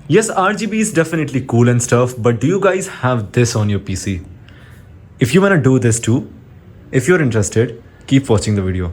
Yes, RGB is definitely cool and stuff, but do you guys have this on your PC? If you wanna do this too, if you're interested, keep watching the video.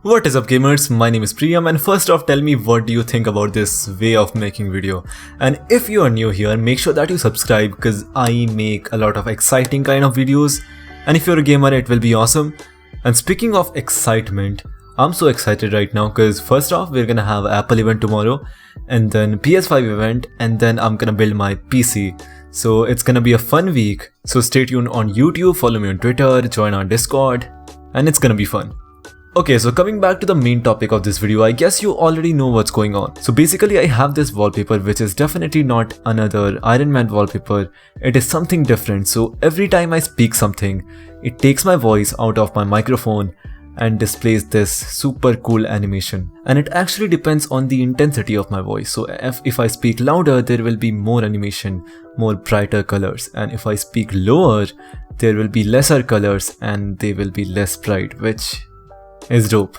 What is up gamers, my name is Priyam, and first off tell me what do you think about this way of making video. And if you are new here, make sure that you subscribe because I make a lot of exciting kind of videos, and if you're a gamer it will be awesome. And speaking of excitement, I'm so excited right now because first off we're gonna have Apple event tomorrow, and then PS5 event, and then I'm gonna build my PC. So it's gonna be a fun week, so stay tuned on YouTube, follow me on Twitter, join our Discord, and it's gonna be fun. Okay, so coming back to the main topic of this video, I guess you already know what's going on. So basically I have this wallpaper which is definitely not another Iron Man wallpaper, it is something different. So every time I speak something, it takes my voice out of my microphone and displays this super cool animation. And it actually depends on the intensity of my voice. So if I speak louder, there will be more animation, more brighter colors. And if I speak lower, there will be lesser colors and they will be less bright, which is dope.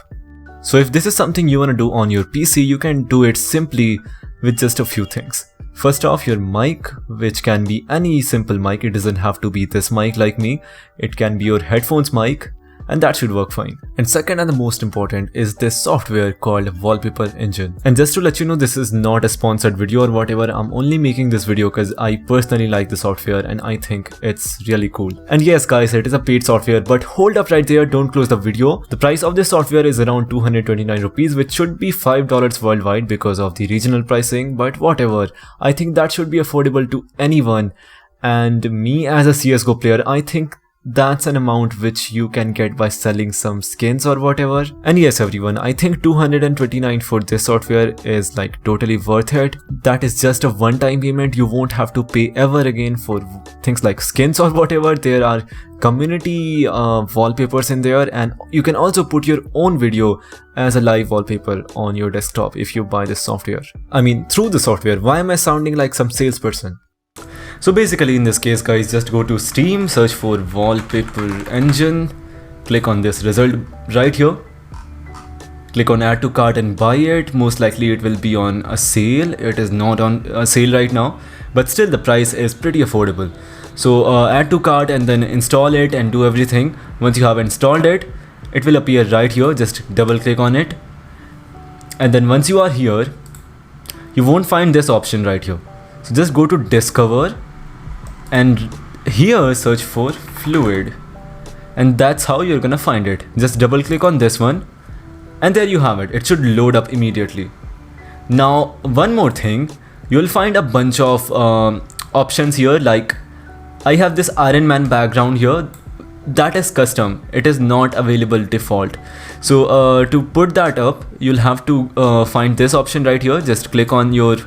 So if this is something you want to do on your PC, you can do it simply with just a few things. First off, your mic, which can be any simple mic, it doesn't have to be this mic like me, it can be your headphones mic, and that should work fine. And second and the most important is this software called Wallpaper Engine. And just to let you know, this is not a sponsored video or whatever, I'm only making this video because I personally like the software and I think it's really cool. And yes guys, it is a paid software, but hold up right there, don't close the video. The price of this software is around 229 rupees, which should be $5 worldwide because of the regional pricing, but whatever. I think that should be affordable to anyone. And me as a CSGO player, I think that's an amount which you can get by selling some skins or whatever. And yes everyone, I think 229 for this software is like totally worth it. That is just a one-time payment, you won't have to pay ever again for things like skins or whatever. There are community wallpapers in there, and you can also put your own video as a live wallpaper on your desktop if you buy this software. I mean through the software. Why am I sounding like some salesperson? So basically in this case guys, just go to Steam, search for Wallpaper Engine, click on this result right here, click on add to cart and buy it. Most likely it will be on a sale, it is not on a sale right now, but still the price is pretty affordable. So add to cart and then install it and do everything. Once you have installed it, it will appear right here, just double click on it, and then once you are here, you won't find this option right here. So just go to discover and here search for fluid, and that's how you're gonna find it. Just double click on this one and there you have it. It should load up immediately. Now one more thing, you'll find a bunch of options here. Like I have this Iron Man background here, that is custom, it is not available default. So to put that up, you'll have to find this option right here. Just click on your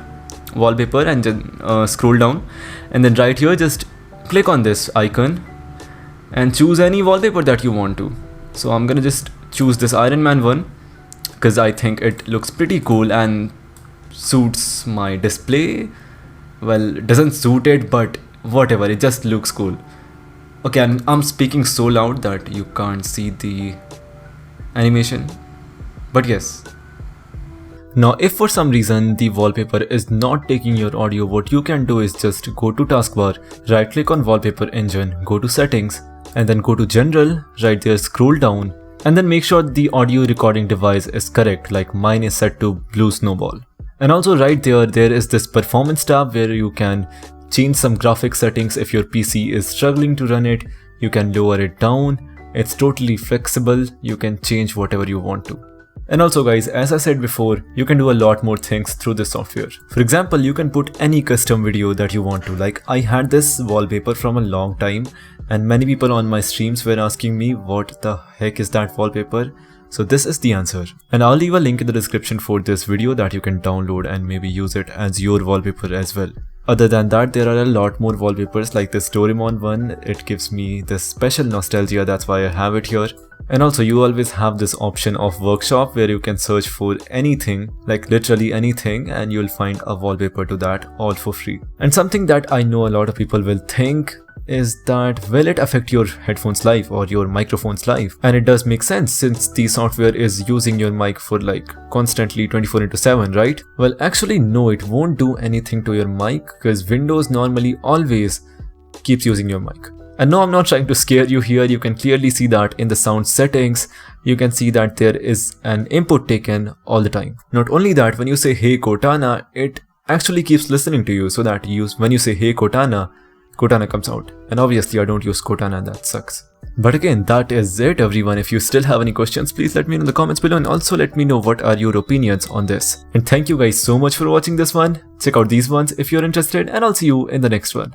wallpaper and then scroll down, and then right here just click on this icon and choose any wallpaper that you want to. So I'm gonna just choose this Iron Man one because I think it looks pretty cool and suits my display. Well, it doesn't suit it, but whatever, it just looks cool. Okay, and I'm speaking so loud that you can't see the animation, but yes. Now if for some reason the wallpaper is not taking your audio, what you can do is just go to taskbar, right click on Wallpaper Engine, go to settings, and then go to general, right there scroll down, and then make sure the audio recording device is correct, like mine is set to Blue Snowball. And also right there is this performance tab where you can change some graphic settings. If your PC is struggling to run it, you can lower it down. It's totally flexible, you can change whatever you want to. And also guys, as I said before, you can do a lot more things through this software. For example, you can put any custom video that you want to. Like I had this wallpaper from a long time and many people on my streams were asking me what the heck is that wallpaper. So this is the answer, and I'll leave a link in the description for this video that you can download and maybe use it as your wallpaper as well. Other than that, there are a lot more wallpapers like this Doraemon one. It gives me this special nostalgia, that's why I have it here. And also you always have this option of workshop where you can search for anything, like literally anything, and you'll find a wallpaper to that all for free. And something that I know a lot of people will think is that will it affect your headphones life or your microphone's life? And it does make sense since the software is using your mic for like constantly 24/7, right? Well, actually no, it won't do anything to your mic because Windows normally always keeps using your mic. And no, I'm not trying to scare you here. You can clearly see that in the sound settings, you can see that there is an input taken all the time. Not only that, when you say hey Cortana, it actually keeps listening to you, so that when you say hey Cortana, Cortana comes out. And obviously I don't use Cortana and that sucks. But again, that is it everyone. If you still have any questions, please let me know in the comments below, and also let me know what are your opinions on this. And thank you guys so much for watching this one. Check out these ones if you're interested, and I'll see you in the next one.